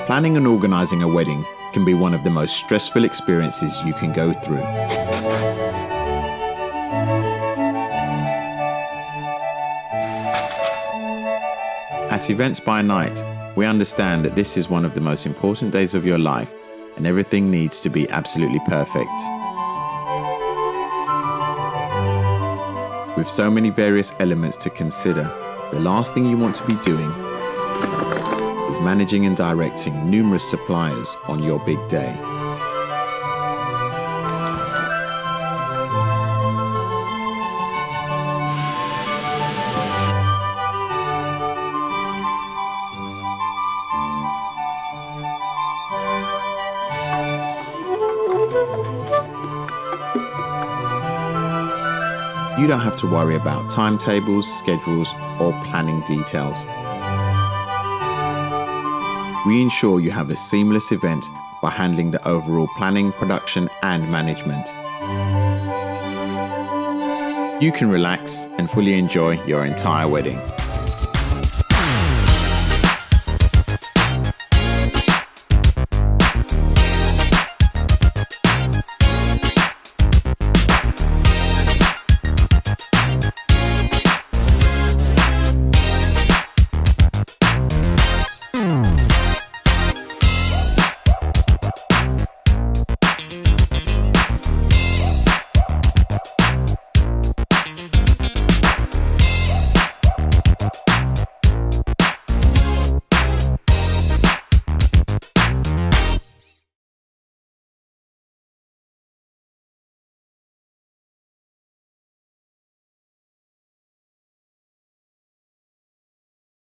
Planning and organising a wedding can be one of the most stressful experiences you can go through. At Events by Night, we understand that this is one of the most important days of your life and everything needs to be absolutely perfect. With so many various elements to consider, the last thing you want to be doing is managing and directing numerous suppliers on your big day. You don't have to worry about timetables, schedules, or planning details. We ensure you have a seamless event by handling the overall planning, production, and management. You can relax and fully enjoy your entire wedding.